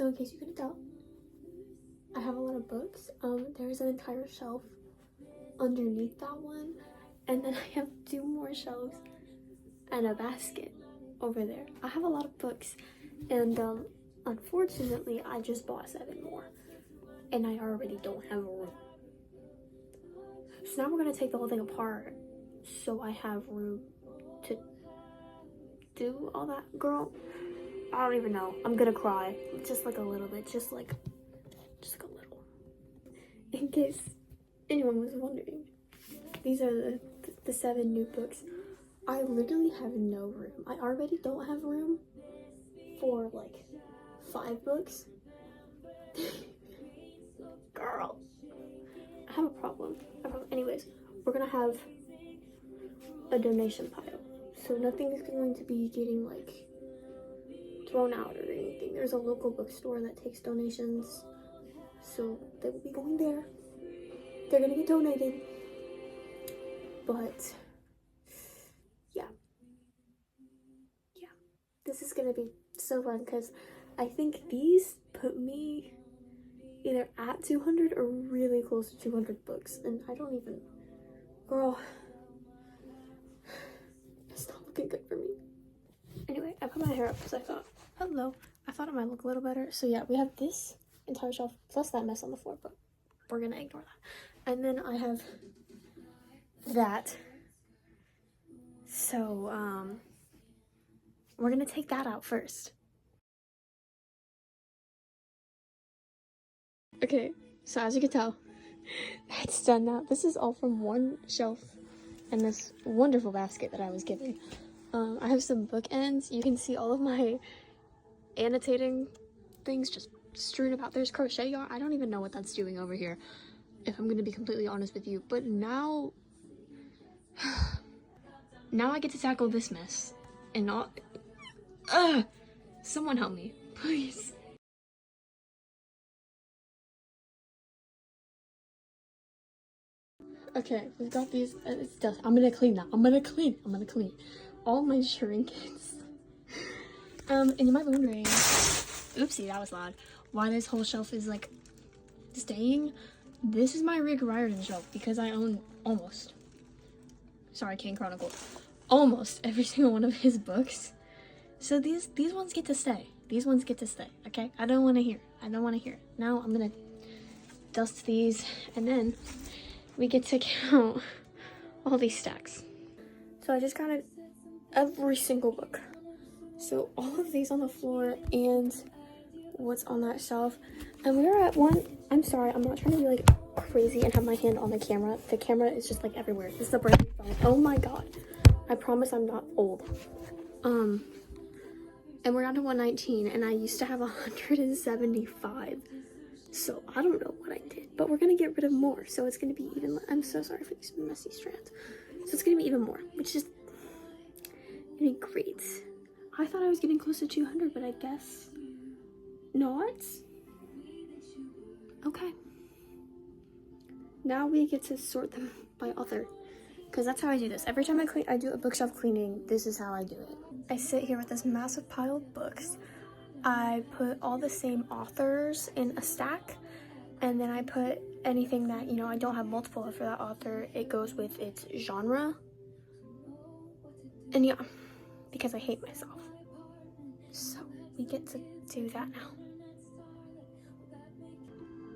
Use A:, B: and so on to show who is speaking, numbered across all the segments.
A: So in case you couldn't tell, I have a lot of books. There's an entire shelf underneath that one, and then I have 2 more shelves and a basket over there. I have a lot of books, and unfortunately I just bought 7 more, and I already don't have room. So now we're gonna take the whole thing apart so I have room to do all that. Girl, I don't even know. I'm gonna cry just like a little bit, just like a little. In case anyone was wondering, these are the 7 new books. I literally have no room. I already don't have room for like 5 books. Girl, I have a problem. Anyways, we're gonna have a donation pile, so nothing is going to be getting like thrown out or anything. There's a local bookstore that takes donations, so they will be going there. They're gonna get donated. But yeah, this is gonna be so fun because I think these put me either at 200 or really close to 200 books, and I don't even, girl, it's not looking good for me. Anyway, I put my hair up because I thought it might look a little better. So yeah, we have this entire shelf plus that mess on the floor, but we're gonna ignore that. And then I have that. So we're gonna take that out first. Okay, so as you can tell, it's done now. This is all from one shelf and this wonderful basket that I was given. I have some bookends. You can see all of my annotating things just strewn about. There's crochet yarn. I don't even know what that's doing over here, if I'm gonna be completely honest with you. But now I get to tackle this mess and not. Someone help me, please. Okay, we've got these. It's dust. I'm gonna clean that. I'm gonna clean all my trinkets. And you might be wondering, oopsie, that was loud, why this whole shelf is like staying. This is my Rick Riordan shelf because I own almost every single one of his books. So these ones get to stay. These ones get to stay, okay? I don't want to hear. Now I'm gonna dust these, and then we get to count all these stacks. So I just counted every single book. So all of these on the floor and what's on that shelf. And we are at one. I'm sorry, I'm not trying to be like crazy and have my hand on the camera. The camera is just like everywhere. This is a brand new phone. Oh my god. I promise I'm not old. And we're down to 119, and I used to have 175. So I don't know what I did, but we're gonna get rid of more. So it's gonna be even. I'm so sorry for these messy strands. So it's gonna be even more, which is gonna be great. I thought I was getting close to 200, but I guess not. Okay. Now we get to sort them by author, because that's how I do this. Every time I do a bookshelf cleaning, this is how I do it. I sit here with this massive pile of books. I put all the same authors in a stack, and then I put anything that, you know, I don't have multiple of for that author. It goes with its genre. And yeah, because I hate myself. So we get to do that now.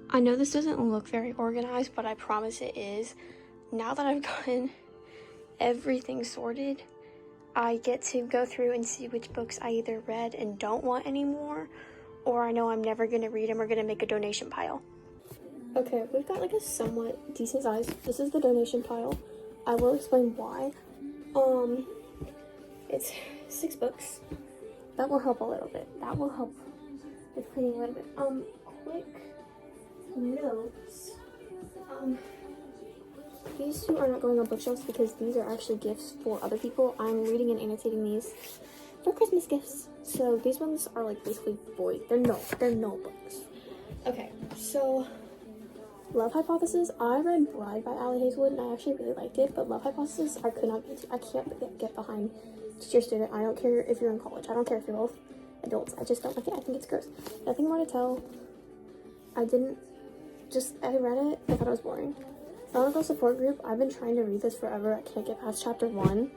A: I know this doesn't look very organized, but I promise it is. Now that I've gotten everything sorted, I get to go through and see which books I either read and don't want anymore, or I know I'm never going to read them or going to make a donation pile. Okay, we've got like a somewhat decent size. This is the donation pile. I will explain why. It's 6 books. That will help a little bit. That will help with cleaning a little bit. Quick notes. These 2 are not going on bookshelves because these are actually gifts for other people. I'm reading and annotating these for Christmas gifts. So these ones are like basically void. They're no books. Okay, so Love Hypothesis. I read Bride by Allie Hazelwood and I actually really liked it, but Love Hypothesis I can't get behind teacher student. I don't care if you're in college. I don't care if you're both. adults. I just don't like it. I think it's gross. Nothing more to tell. I read it. I thought it was boring. Final Girl Support Group. I've been trying to read this forever. I can't get past chapter 1.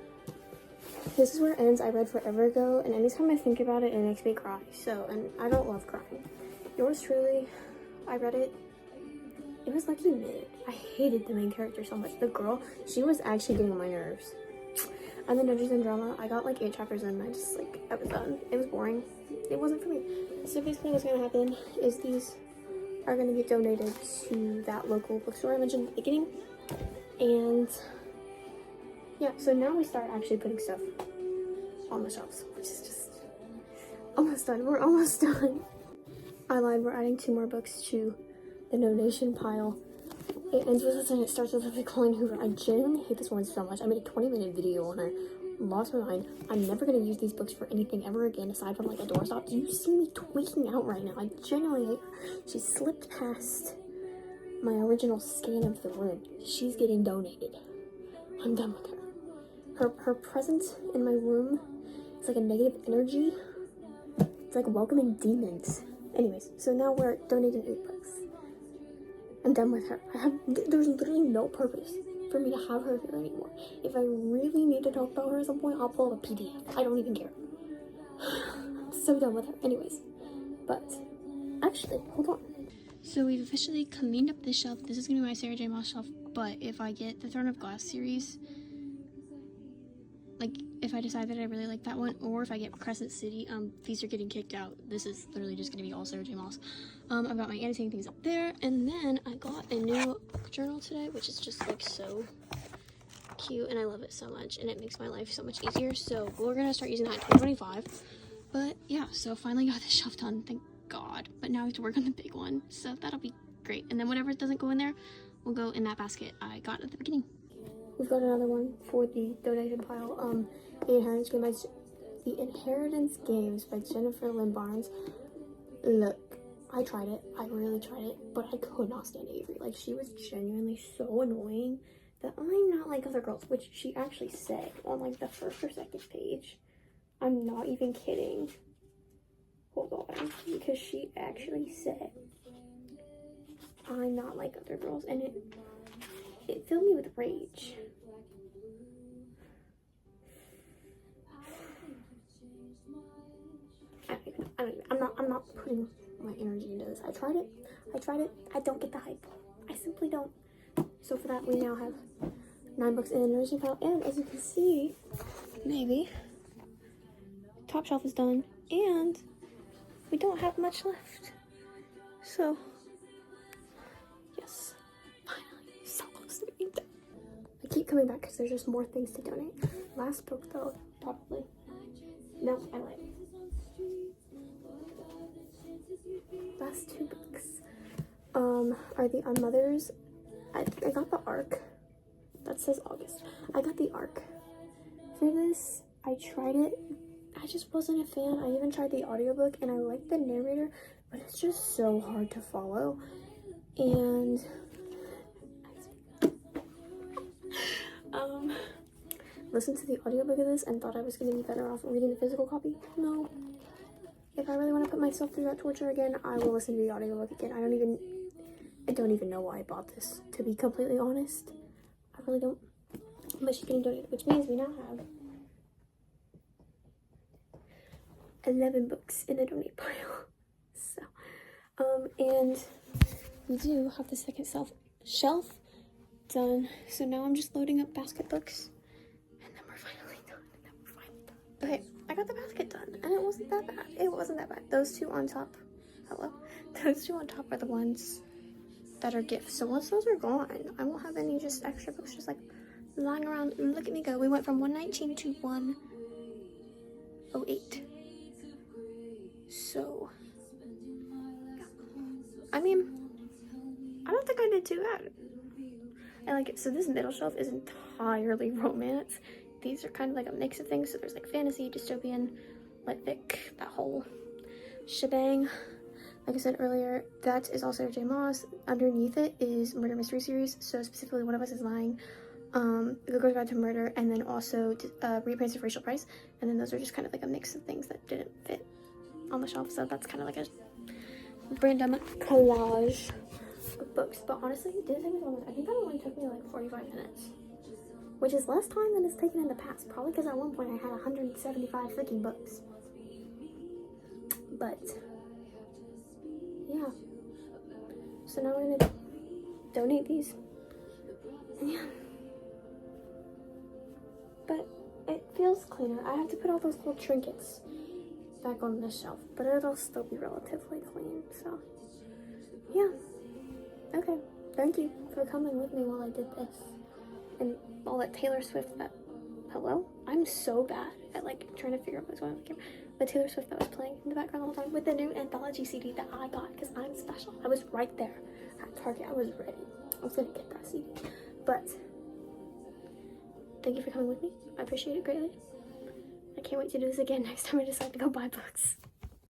A: This is where it ends. I read forever ago, and anytime I think about it, it makes me cry. So, and I don't love crying. Yours truly, I read it. It was lucky mid. I hated the main character so much. The girl, she was actually getting on my nerves. And then Dungeons and Drama, I got like 8 chapters in, and I was done. It was boring. It wasn't for me. So basically what's gonna happen is these are gonna get donated to that local bookstore I mentioned at the beginning. And yeah, so now we start actually putting stuff on the shelves, which is just almost done. We're almost done. I lied, we're adding 2 more books to the donation pile. It ends with this and it starts with a Colleen Hoover. I genuinely hate this one so much. I made a 20-minute video on her. Lost my mind. I'm never gonna use these books for anything ever again aside from like a doorstop. You see me tweaking out right now. I genuinely hate her. She slipped past my original scan of the room. She's getting donated. I'm done with her. Her presence in my room is like a negative energy. It's like welcoming demons. Anyways, so now we're donating 8 books. I'm done with her. There's literally no purpose for me to have her here anymore. If I really need to talk about her at some point, I'll pull up a PDF. I don't even care. I'm so done with her. Anyways, but actually, hold on. So we've officially cleaned up this shelf. This is gonna be my Sarah J. Maas shelf, but if I get the Throne of Glass series, like if I decide that I really like that one, or if I get Crescent City, these are getting kicked out. This is literally just gonna be all Sarah J. Maas. I've got my annotating things up there, and then I got a new book journal today, which is just like so cute, and I love it so much, and it makes my life so much easier. So we're gonna start using that in 2025. But yeah, so finally got this shelf done, thank God. But now I have to work on the big one, so that'll be great. And then whatever doesn't go in there will go in that basket I got at the beginning. We've got another one for the donation pile. The Inheritance Games by Jennifer Lynn Barnes. Look, I tried it. I really tried it, but I could not stand Avery. Like, she was genuinely so annoying that I'm not like other girls, which she actually said on like the first or second page. I'm not even kidding. Hold on, because she actually said I'm not like other girls, and it filled me with rage. I'm not putting my energy into this. I tried it. I don't get the hype. I simply don't. So for that, we now have 9 books in the donation pile, and as you can see, maybe, top shelf is done, and we don't have much left. So, yes, finally, so close to being done. I keep coming back because there's just more things to donate. Last book though, probably. No, I lied. Last 2 books are the Unmothers. I got the ARC. That says August. I got the ARC. For this, I tried it. I just wasn't a fan. I even tried the audiobook and I liked the narrator, but it's just so hard to follow. And listened to the audiobook of this and thought I was going to be better off reading the physical copy. No. If I really want to put myself through that torture again, I will listen to the audiobook again. I don't even know why I bought this, to be completely honest. I really don't. But she's getting donated, which means we now have 11 books in the donate pile. So, and we do have the second shelf done. So now I'm just loading up basket books, and then we're finally done. Okay, I got the basket done, and it wasn't that bad. It wasn't that bad. Those 2 on top, those 2 on top are the ones that are gifts. So once those are gone, I won't have any just extra books just like lying around. And look at me go. We went from 119 to 108. So, yeah. I mean, I don't think I did too bad. I like it. So this middle shelf is entirely romance. These are kind of like a mix of things. So there's like fantasy, dystopian, lit fic, that whole shebang. Like I said earlier, that is also J. Maas. Underneath it is Murder Mystery Series. So specifically, One of Us is Lying, The Girl's Guide to Murder, and then also Reappraise of Rachel Price. And then those are just kind of like a mix of things that didn't fit on the shelf, so that's kind of like a random collage of books. But honestly, it did take me almost, I think that only took me like 45 minutes, which is less time than it's taken in the past, probably because at one point I had 175 freaking books. But yeah, so now we're gonna donate these. Yeah, but it feels cleaner. I have to put all those little trinkets back on the shelf, but it'll still be relatively clean. So yeah, okay, thank you for coming with me while I did this and all that Taylor Swift that, hello, I'm so bad at like trying to figure out what's going on with the camera. But Taylor Swift that was playing in the background all the time with the new anthology CD that I got because I'm special. I was right there at Target. I was ready. I was gonna get that CD. But thank you for coming with me. I appreciate it greatly. I can't wait to do this again next time I decide to go buy books.